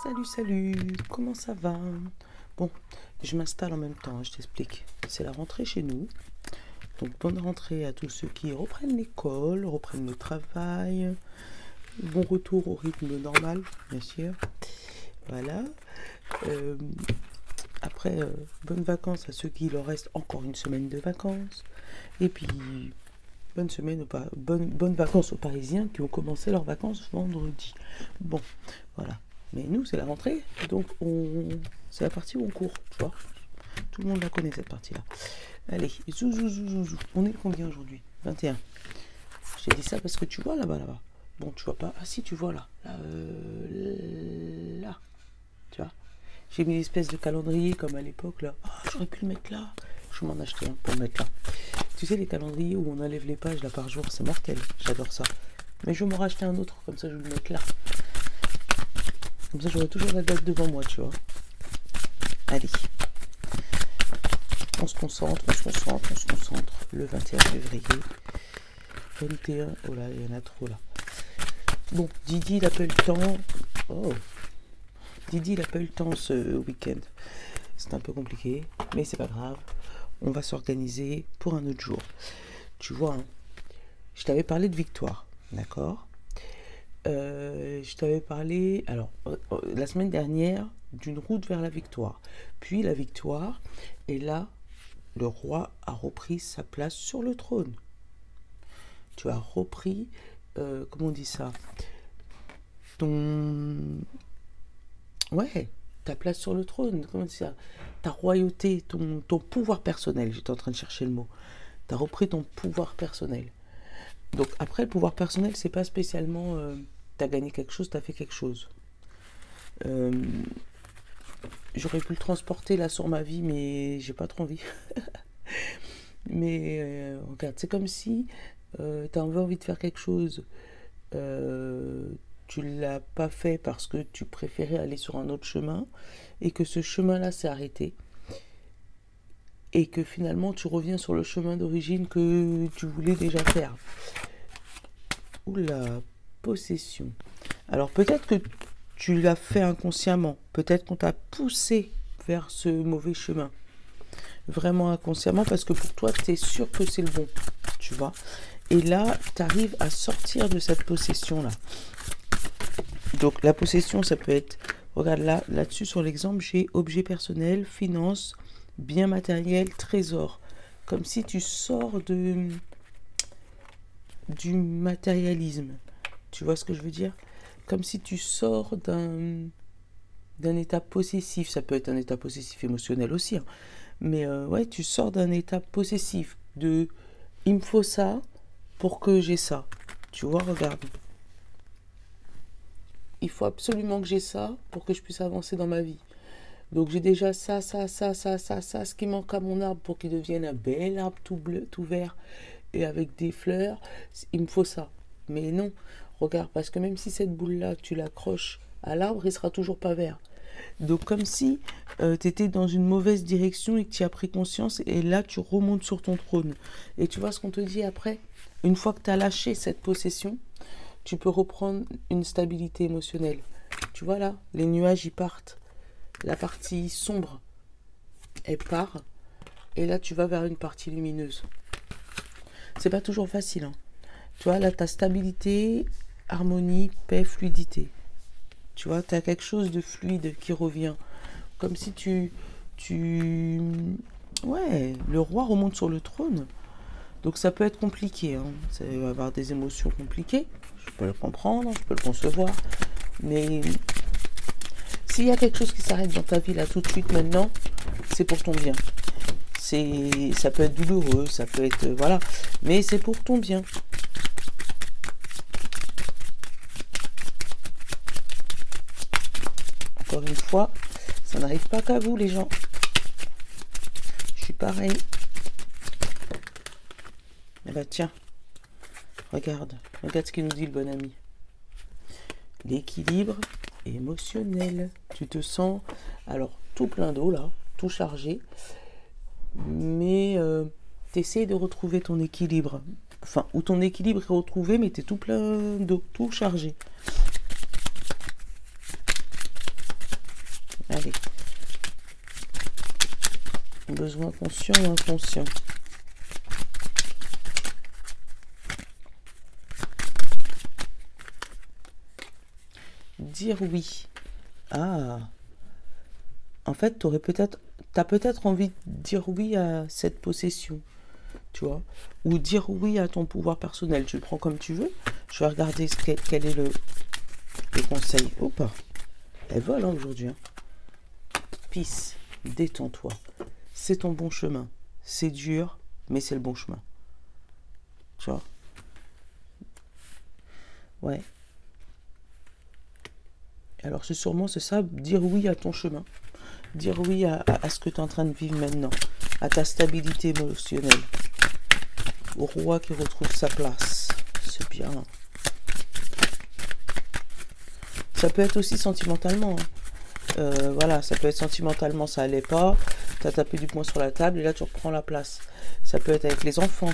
Salut, salut, comment ça va? Bon, je m'installe en même temps, hein, je t'explique. C'est la rentrée chez nous. Donc, bonne rentrée à tous ceux qui reprennent l'école, reprennent le travail. Bon retour au rythme normal, bien sûr. Voilà. Euh, Après, bonnes vacances à ceux qui leur reste encore une semaine de vacances. Et puis, bonnes vacances aux Parisiens qui ont commencé leurs vacances vendredi. Bon, voilà. Mais nous, c'est la rentrée, donc c'est la partie où on court, tu vois. Tout le monde la connaît, cette partie-là. Allez, zou, zou, zou, zou, zou. On est le combien aujourd'hui? 21. J'ai dit ça parce que tu vois là-bas, là-bas. Bon, tu vois pas. Ah si, tu vois là. Là. Tu vois. J'ai mis l'espèce de calendrier comme à l'époque, là. Ah, j'aurais pu le mettre là. Je m'en acheter un pour le mettre là. Tu sais, les calendriers où on enlève les pages là par jour, c'est mortel. J'adore ça. Mais je vais m'en racheter un autre, comme ça je vais le mettre là. Comme ça, j'aurai toujours la date devant moi, tu vois. Allez. On se concentre. Le 21 février. 21. Oh là, il y en a trop là. Bon, Didi, il n'a pas eu le temps. Oh. Didi, il n'a pas eu le temps ce week-end. C'est un peu compliqué, mais c'est pas grave. On va s'organiser pour un autre jour. Tu vois, hein, je t'avais parlé de Victoire, d'accord? Je t'avais parlé, alors, la semaine dernière, d'une route vers la victoire. Puis la victoire, et là, le roi a repris sa place sur le trône. Tu as repris, comment on dit ça? Ouais, ta place sur le trône, comment on dit ça? Ta royauté, ton pouvoir personnel, j'étais en train de chercher le mot. Tu as repris ton pouvoir personnel. Donc après, le pouvoir personnel, c'est pas spécialement t'as gagné quelque chose, t'as fait quelque chose. J'aurais pu le transporter là sur ma vie, mais j'ai pas trop envie. Mais regarde, c'est comme si t'as envie de faire quelque chose. Tu l'as pas fait parce que tu préférais aller sur un autre chemin et que ce chemin-là s'est arrêté. Et que finalement tu reviens sur le chemin d'origine que tu voulais déjà faire. Oula, possession. Alors peut-être que tu l'as fait inconsciemment. Peut-être qu'on t'a poussé vers ce mauvais chemin. Vraiment inconsciemment parce que pour toi, tu es sûr que c'est le bon. Tu vois. Et là, tu arrives à sortir de cette possession-là. Donc la possession, ça peut être... Regarde là-dessus sur l'exemple, j'ai objet personnel, finance, bien matériel, trésor. Comme si tu sors du matérialisme. Tu vois ce que je veux dire? Comme si tu sors d'un état possessif. Ça peut être un état possessif émotionnel aussi. Hein. Mais ouais, tu sors d'un état possessif. De il me faut ça pour que j'ai ça. Tu vois, regarde. Il faut absolument que j'ai ça pour que je puisse avancer dans ma vie. Donc j'ai déjà ça, ce qui manque à mon arbre pour qu'il devienne un bel arbre tout bleu, tout vert et avec des fleurs. Il me faut ça. Mais non, regarde, parce que même si cette boule-là, tu l'accroches à l'arbre, il sera toujours pas vert. Donc comme si tu étais dans une mauvaise direction et que tu as pris conscience et là tu remontes sur ton trône. Et tu vois ce qu'on te dit après? Une fois que tu as lâché cette possession, tu peux reprendre une stabilité émotionnelle. Tu vois là, les nuages y partent. La partie sombre, elle part. Et là tu vas vers une partie lumineuse. C'est pas toujours facile. Hein. Tu vois là, ta stabilité, harmonie, paix, fluidité. Tu vois, tu as quelque chose de fluide qui revient. Comme si Ouais, le roi remonte sur le trône. Donc ça peut être compliqué. Hein. Ça va avoir des émotions compliquées. Je peux le comprendre, je peux le concevoir. Mais s'il y a quelque chose qui s'arrête dans ta vie là tout de suite maintenant, c'est pour ton bien. Ça peut être douloureux, ça peut être... voilà. Mais c'est pour ton bien. Encore une fois, ça n'arrive pas qu'à vous les gens. Je suis pareil. Eh ben tiens, regarde ce qu'il nous dit le bon ami. L'équilibre émotionnel. Tu te sens, alors tout plein d'eau là, tout chargé, mais t'essayes de retrouver ton équilibre. Enfin, où ton équilibre est retrouvé, mais t'es tout plein d'eau, tout chargé. besoin conscient ou inconscient. Dire oui. Ah. En fait, t'as peut-être envie de dire oui à cette possession, tu vois, ou dire oui à ton pouvoir personnel. Tu le prends comme tu veux. Je vais regarder quel est le conseil. Oh pas. Elle vole aujourd'hui. Hein. Peace. Détends-toi. C'est ton bon chemin. C'est dur, mais c'est le bon chemin. Tu vois. Ouais. Alors c'est ça, dire oui à ton chemin. Dire oui à ce que tu es en train de vivre maintenant. À ta stabilité émotionnelle. Au roi qui retrouve sa place. C'est bien. Ça peut être aussi sentimentalement. Hein. Voilà, ça peut être sentimentalement, ça allait pas. Tu as tapé du poing sur la table et là tu reprends la place. Ça peut être avec les enfants.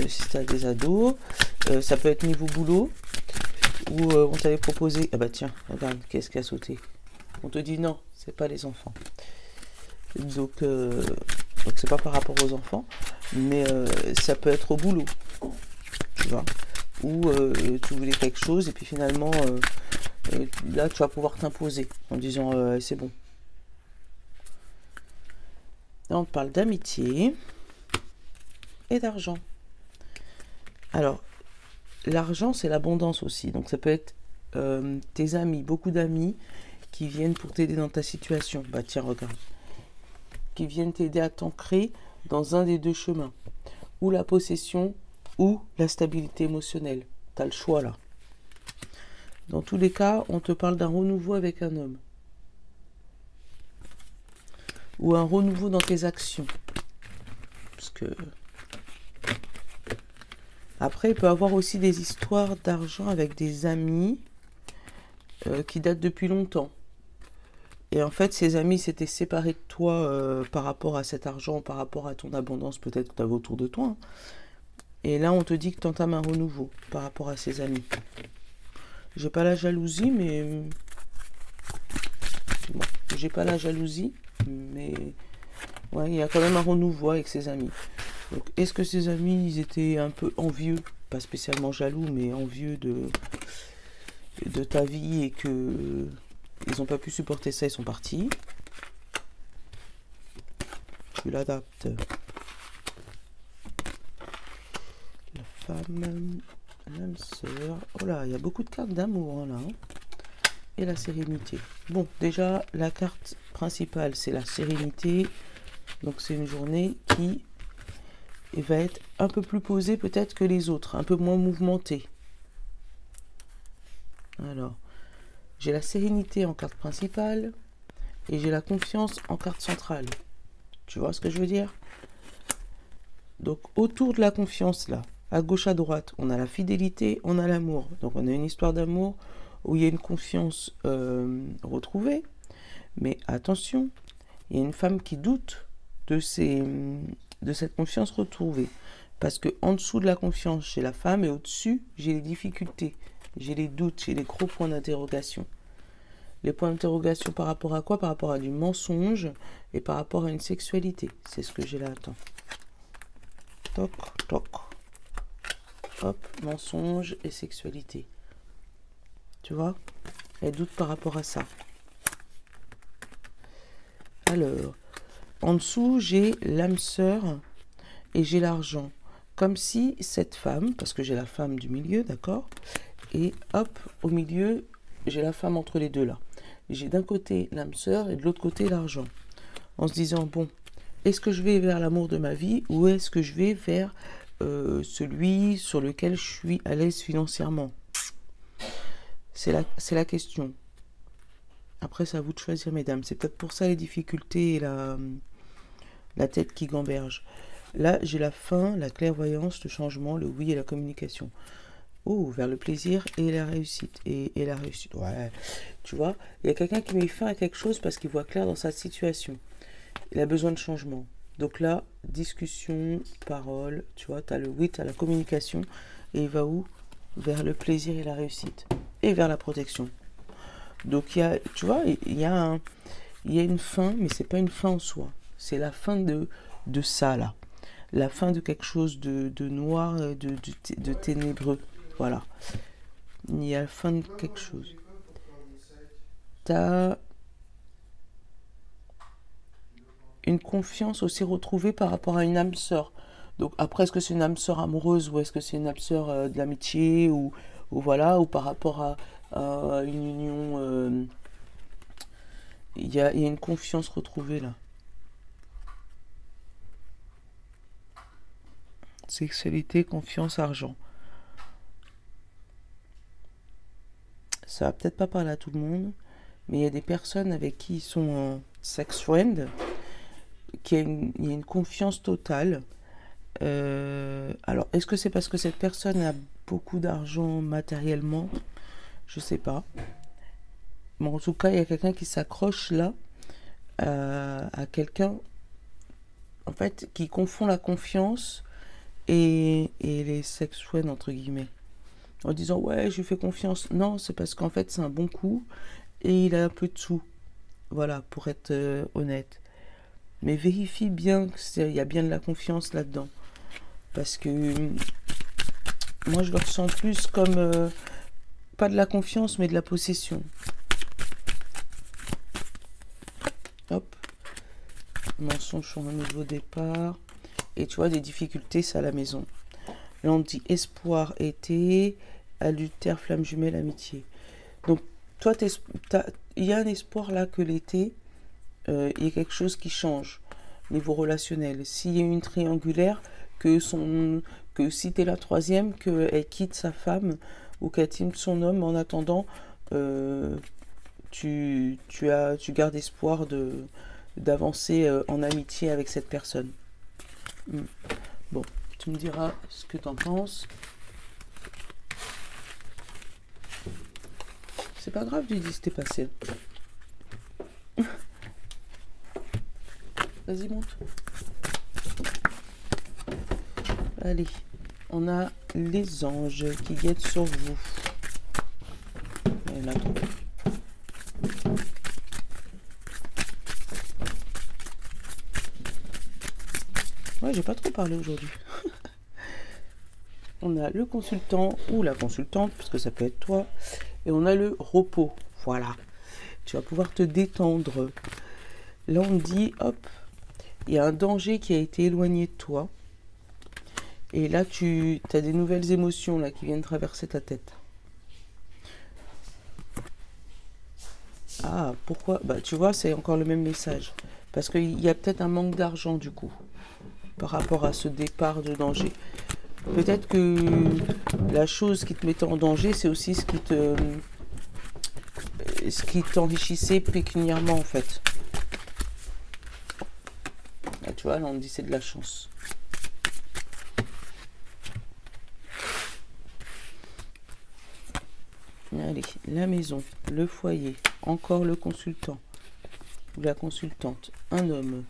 Si tu as des ados. Ça peut être niveau boulot. Où on t'avait proposé. Ah bah tiens, regarde, qu'est-ce qui a sauté. On te dit non, c'est pas les enfants. Donc c'est pas par rapport aux enfants. Mais ça peut être au boulot. Tu vois. Où tu voulais quelque chose et puis finalement là tu vas pouvoir t'imposer en disant c'est bon. Là on parle d'amitié et d'argent. Alors l'argent c'est l'abondance aussi, donc ça peut être tes amis, beaucoup d'amis qui viennent pour t'aider dans ta situation. Bah tiens regarde, qui viennent t'aider à t'ancrer dans un des deux chemins, ou la possession ou la stabilité émotionnelle. Tu as le choix là. Dans tous les cas, on te parle d'un renouveau avec un homme. Ou un renouveau dans tes actions. Parce que... Après, il peut y avoir aussi des histoires d'argent avec des amis qui datent depuis longtemps. Et en fait, ces amis s'étaient séparés de toi par rapport à cet argent, par rapport à ton abondance peut-être que tu avais autour de toi. Hein. Et là, on te dit que tu entames un renouveau par rapport à ces amis. J'ai pas la jalousie, mais... Bon, j'ai pas la jalousie, mais... Ouais, il y a quand même un renouveau avec ses amis. Donc, est-ce que ces amis, ils étaient un peu envieux, pas spécialement jaloux, mais envieux de ta vie et que ils n'ont pas pu supporter ça, ils sont partis. Tu l'adaptes. La femme, l'âme sœur. Oh là, il y a beaucoup de cartes d'amour hein, là. Hein. Et la sérénité. Bon, déjà, la carte principale, c'est la sérénité. Donc, c'est une journée qui va être un peu plus posée peut-être que les autres, un peu moins mouvementée. Alors, j'ai la sérénité en carte principale et j'ai la confiance en carte centrale. Tu vois ce que je veux dire? Donc, autour de la confiance, là, à gauche, à droite, on a la fidélité, on a l'amour. Donc, on a une histoire d'amour où il y a une confiance retrouvée. Mais attention, il y a une femme qui doute de cette confiance retrouvée. Parce que en dessous de la confiance, j'ai la femme et au-dessus, j'ai les difficultés. J'ai les doutes, j'ai les gros points d'interrogation. Les points d'interrogation par rapport à quoi? Par rapport à du mensonge et par rapport à une sexualité. C'est ce que j'ai là. Attends. Toc, toc. Hop, mensonge et sexualité. Tu vois? Elle doute par rapport à ça. Alors, en dessous, j'ai l'âme sœur et j'ai l'argent. Comme si cette femme, parce que j'ai la femme du milieu, d'accord? Et hop, au milieu, j'ai la femme entre les deux là. J'ai d'un côté l'âme sœur et de l'autre côté l'argent. En se disant, bon, est-ce que je vais vers l'amour de ma vie ou est-ce que je vais vers celui sur lequel je suis à l'aise financièrement? C'est la question. Après, c'est à vous de choisir, mesdames. C'est peut-être pour ça les difficultés et la tête qui gamberge. Là, j'ai la fin, la clairvoyance, le changement, le oui et la communication. Oh, vers le plaisir et la réussite. Et la réussite. Ouais, tu vois, il y a quelqu'un qui met fin à quelque chose parce qu'il voit clair dans sa situation. Il a besoin de changement. Donc là, discussion, parole, tu vois, tu as le oui, tu as la communication. Et il va où? Vers le plaisir et la réussite. Et vers la protection. Donc, il y a, tu vois, il y a une fin, mais c'est pas une fin en soi. C'est la fin de ça, là. La fin de quelque chose de noir, de ténébreux. Voilà. Il y a la fin de quelque chose. T'as une confiance aussi retrouvée par rapport à une âme sœur. Donc après, est-ce que c'est une âme sœur amoureuse ou est-ce que c'est une âme sœur de l'amitié ou voilà, ou par rapport à une union, il y a une confiance retrouvée là. Sexualité, confiance, argent. Ça va peut-être pas parler à tout le monde, mais il y a des personnes avec qui ils sont en sex friend, il y a une confiance totale. Alors, est-ce que c'est parce que cette personne a beaucoup d'argent matériellement? Je sais pas. Mais en tout cas, il y a quelqu'un qui s'accroche là à quelqu'un, en fait, qui confond la confiance et les sex friends, entre guillemets. En disant, ouais, je lui fais confiance. Non, c'est parce qu'en fait, c'est un bon coup et il a un peu de sous. Voilà, pour être honnête. Mais vérifie bien qu'il y a bien de la confiance là-dedans. Parce que moi, je le ressens plus comme, pas de la confiance, mais de la possession. Hop. Mensonge sur un nouveau départ. Et tu vois, des difficultés, c'est à la maison. Là, on dit espoir, été, adultère, flamme jumelle, amitié. Donc, toi, il y a un espoir là que l'été, il y a quelque chose qui change au niveau relationnel. S'il y a une triangulaire, que si tu es la troisième, qu'elle quitte sa femme ou qu'elle quitte son homme, en attendant, tu gardes espoir d'avancer en amitié avec cette personne. Bon, tu me diras ce que tu en penses. C'est pas grave, tu dis, c'était passé. Vas-y, monte. Allez, on a les anges qui guettent sur vous. Il y en a trop. Ouais, j'ai pas trop parlé aujourd'hui. On a le consultant ou la consultante, parce que ça peut être toi. Et on a le repos. Voilà. Tu vas pouvoir te détendre. Là, on dit, hop, il y a un danger qui a été éloigné de toi. Et là, tu as des nouvelles émotions là, qui viennent traverser ta tête. Ah, pourquoi? Bah, tu vois, c'est encore le même message. Parce qu'il y a peut-être un manque d'argent, du coup, par rapport à ce départ de danger. Peut-être que la chose qui te mettait en danger, c'est aussi ce qui t'enrichissait pécuniairement, en fait. Là, tu vois, là, on dit c'est de la chance. Allez, la maison, le foyer, encore le consultant ou la consultante, un homme.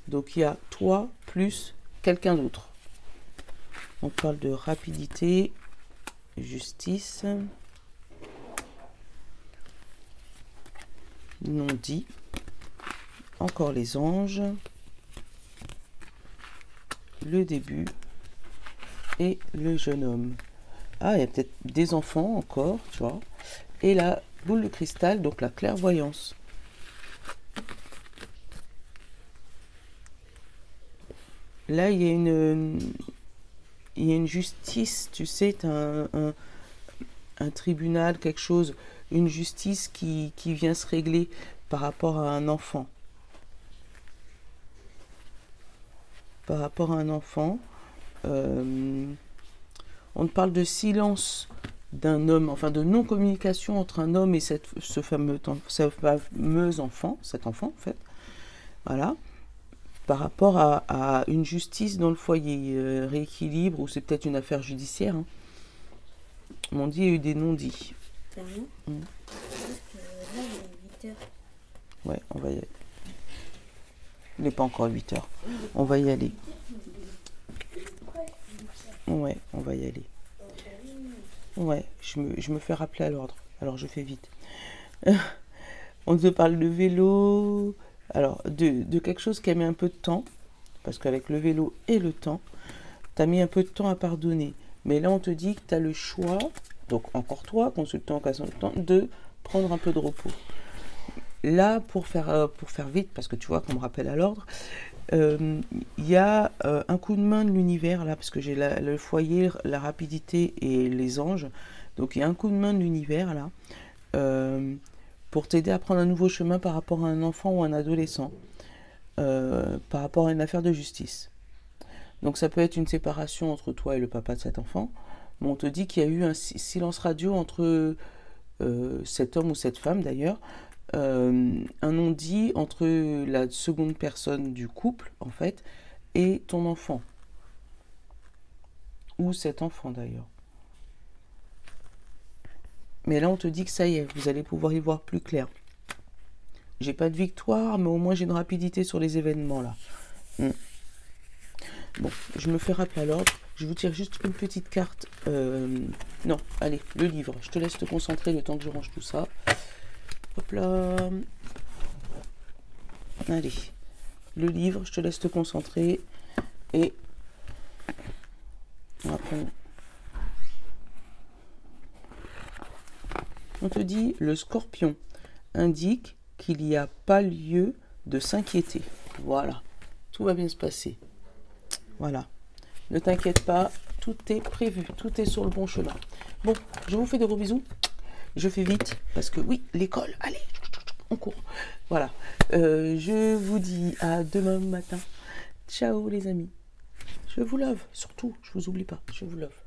Donc il y a toi plus quelqu'un d'autre. On parle de rapidité, justice, non dit, encore les anges, le début et le jeune homme. Ah, il y a peut-être des enfants encore, tu vois. Et la boule de cristal, donc la clairvoyance. Là, il y a une justice, tu sais, un tribunal, quelque chose, une justice qui vient se régler par rapport à un enfant. Par rapport à un enfant. On parle de silence d'un homme, enfin de non-communication entre un homme et ce fameux enfant, cet enfant en fait. Voilà. Par rapport à une justice dans le foyer, rééquilibre, ou c'est peut-être une affaire judiciaire. Hein. On dit il y a eu des non-dits. Là, il est 8h. Ouais, on va y aller. Il n'est pas encore 8h. On va y aller. Ouais, on va y aller. Ouais, je me fais rappeler à l'ordre. Alors je fais vite. On te parle de vélo, Alors, de quelque chose qui a mis un peu de temps, parce qu'avec le vélo et le temps, tu as mis un peu de temps à pardonner. Mais là, on te dit que tu as le choix, donc encore toi, consultant, consultant, de prendre un peu de repos. Là, pour faire vite, parce que tu vois qu'on me rappelle à l'ordre, il y a un coup de main de l'univers, là, parce que j'ai le foyer, la rapidité et les anges. Donc, il y a un coup de main de l'univers, là, pour t'aider à prendre un nouveau chemin par rapport à un enfant ou un adolescent, par rapport à une affaire de justice. Donc, ça peut être une séparation entre toi et le papa de cet enfant, mais on te dit qu'il y a eu un silence radio entre cet homme ou cette femme, d'ailleurs, un non-dit entre la seconde personne du couple, en fait, et ton enfant. Ou cet enfant, d'ailleurs. Mais là, on te dit que ça y est, vous allez pouvoir y voir plus clair. J'ai pas de victoire, mais au moins j'ai une rapidité sur les événements, là. Bon, je me fais rappeler à l'ordre. Je vous tire juste une petite carte. Non, allez, le livre. Je te laisse te concentrer le temps que je range tout ça. Hop là. Allez, le livre, je te laisse te concentrer. Et après, on te dit, le scorpion indique qu'il n'y a pas lieu de s'inquiéter. Voilà, tout va bien se passer. Voilà, ne t'inquiète pas, tout est prévu, tout est sur le bon chemin. Bon, je vous fais de gros bisous. Je fais vite, parce que oui, l'école, allez, on court. Voilà, je vous dis à demain matin. Ciao les amis. Je vous love, surtout, je vous oublie pas, je vous love.